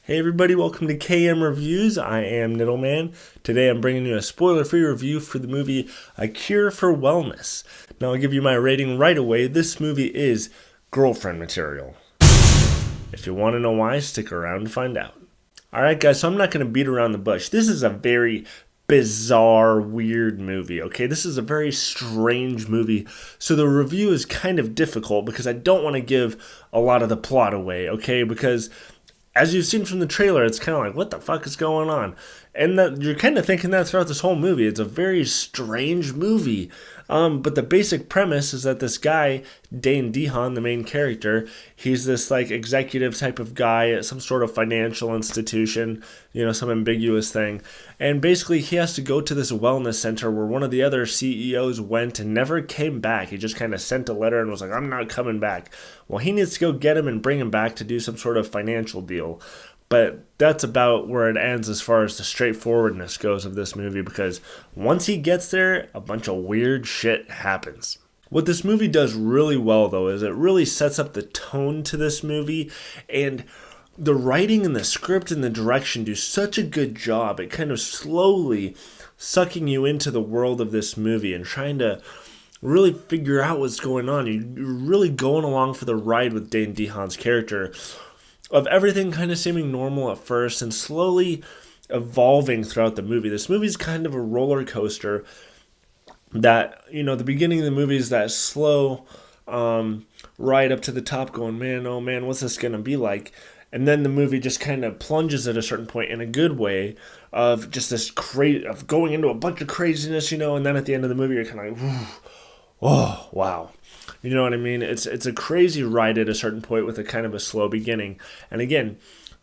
Hey everybody, welcome to KM Reviews. I am Niddleman. Today I'm bringing you a spoiler-free review for the movie A Cure for Wellness. Now I'll give you my rating right away. This movie is girlfriend material. If you want to know why, stick around to find out. Alright guys, so I'm not going to beat around the bush. This is a very bizarre, weird movie, okay? This is a very strange movie, so the review is kind of difficult because I don't want to give a lot of the plot away, okay? Because as you've seen from the trailer, it's kind of like, what the fuck is going on? And you're kind of thinking that throughout this whole movie. It's a very strange movie. But the basic premise is that this guy, Dane DeHaan, the main character, he's this like executive type of guy at some sort of financial institution, some ambiguous thing. And basically he has to go to this wellness center where one of the other CEOs went and never came back. He just kind of sent a letter and was like, I'm not coming back. Well, he needs to go get him and bring him back to do some sort of financial deal. But that's about where it ends as far as the straightforwardness goes of this movie, because once he gets there, a bunch of weird shit happens. What this movie does really well, though, is it really sets up the tone to this movie, and the writing and the script and the direction do such a good job at kind of slowly sucking you into the world of this movie and trying to really figure out what's going on. You're really going along for the ride with Dane DeHaan's character, of everything kind of seeming normal at first and slowly evolving throughout the movie. This movie's kind of a roller coaster that, the beginning of the movie is that slow ride up to the top going, man, oh man, what's this going to be like? And then the movie just kind of plunges at a certain point in a good way of just this of going into a bunch of craziness, and then at the end of the movie you're kind of like, oh, wow. You know what I mean? It's a crazy ride at a certain point with a kind of a slow beginning. And again,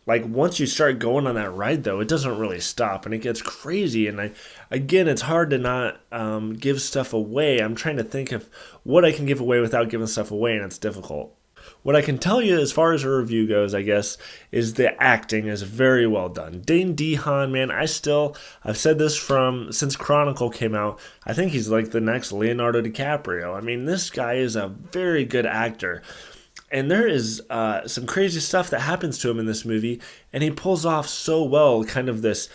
like once you start going on that ride, though, it doesn't really stop and it gets crazy. And it's hard to not give stuff away. I'm trying to think of what I can give away without giving stuff away, and it's difficult. What I can tell you as far as a review goes, I guess, is the acting is very well done. Dane DeHaan, man, I've said this since Chronicle came out, I think he's like the next Leonardo DiCaprio. I mean, this guy is a very good actor. And there is some crazy stuff that happens to him in this movie, and he pulls off so well, kind of this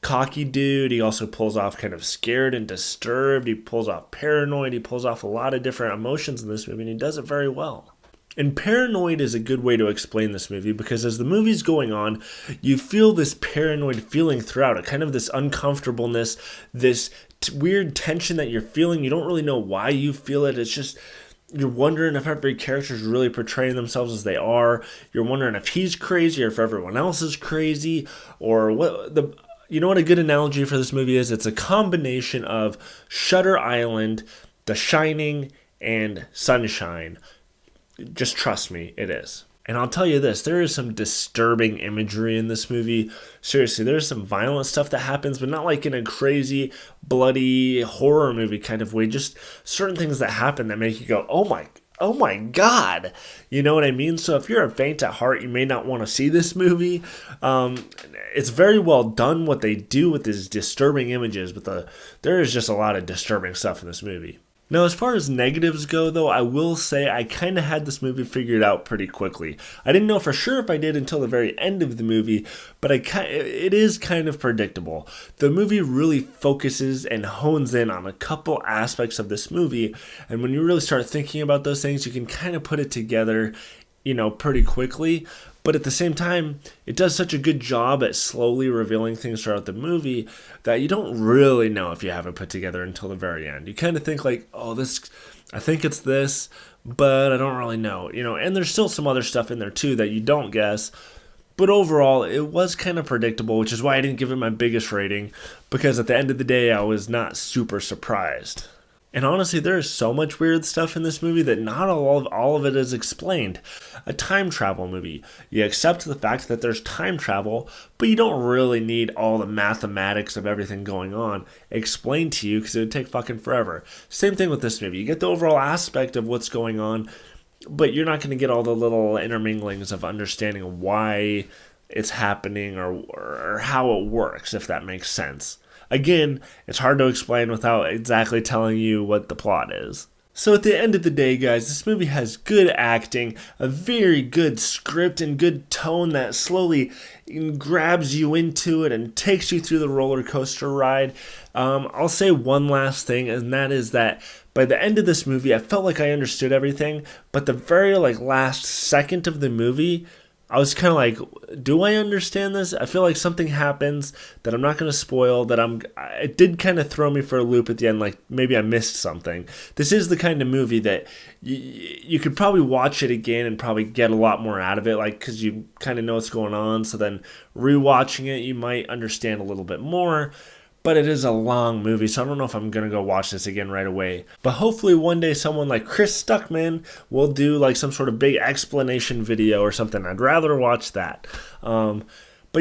cocky dude. He also pulls off kind of scared and disturbed. He pulls off paranoid. He pulls off a lot of different emotions in this movie, and he does it very well. And paranoid is a good way to explain this movie, because as the movie's going on, you feel this paranoid feeling throughout it, kind of this uncomfortableness, this weird tension that you're feeling. You don't really know why you feel it. It's just, you're wondering if every character is really portraying themselves as they are. You're wondering if he's crazy or if everyone else is crazy, or what what a good analogy for this movie is? It's a combination of Shutter Island, The Shining, and Sunshine. Just trust me, it is. And I'll tell you this, there is some disturbing imagery in this movie. Seriously, there's some violent stuff that happens, but not like in a crazy, bloody horror movie kind of way. Just certain things that happen that make you go, oh my God. You know what I mean? So if you're a faint at heart, you may not want to see this movie. It's very well done what they do with these disturbing images, but there is just a lot of disturbing stuff in this movie. Now, as far as negatives go, though, I will say I kind of had this movie figured out pretty quickly. I didn't know for sure if I did until the very end of the movie, but it is kind of predictable. The movie really focuses and hones in on a couple aspects of this movie, and when you really start thinking about those things, you can kind of put it together, pretty quickly. But at the same time, it does such a good job at slowly revealing things throughout the movie that you don't really know if you have it put together until the very end. You kind of think like, I think it's this, but I don't really know, and there's still some other stuff in there too that you don't guess. But overall, it was kind of predictable, which is why I didn't give it my biggest rating, because at the end of the day, I was not super surprised. And honestly, there is so much weird stuff in this movie that not all of it is explained. A time travel movie. You accept the fact that there's time travel, but you don't really need all the mathematics of everything going on explained to you, because it would take fucking forever. Same thing with this movie. You get the overall aspect of what's going on, but you're not going to get all the little interminglings of understanding why it's happening or how it works, if that makes sense. Again, it's hard to explain without exactly telling you what the plot is. So at the end of the day, guys, this movie has good acting, a very good script, and good tone that slowly grabs you into it and takes you through the roller coaster ride. I'll say one last thing, and that is that by the end of this movie, I felt like I understood everything, but the very last second of the movie, I was kind of like, do I understand this? I feel like something happens that I'm not going to spoil, it did kind of throw me for a loop at the end, like maybe I missed something. This is the kind of movie that you could probably watch it again and probably get a lot more out of it, like, because you kind of know what's going on, so then rewatching it, you might understand a little bit more. But it is a long movie, so I don't know if I'm going to go watch this again right away. But hopefully one day someone like Chris Stuckman will do like some sort of big explanation video or something. I'd rather watch that. But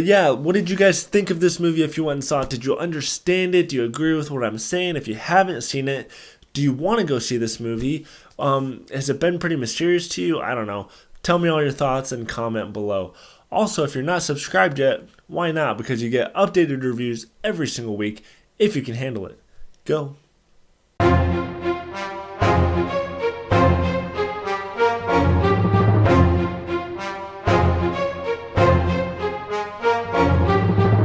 yeah, what did you guys think of this movie if you went and saw it? Did you understand it? Do you agree with what I'm saying? If you haven't seen it, do you want to go see this movie? Has it been pretty mysterious to you? I don't know. Tell me all your thoughts and comment below. Also, if you're not subscribed yet, why not? Because you get updated reviews every single week if you can handle it. Go.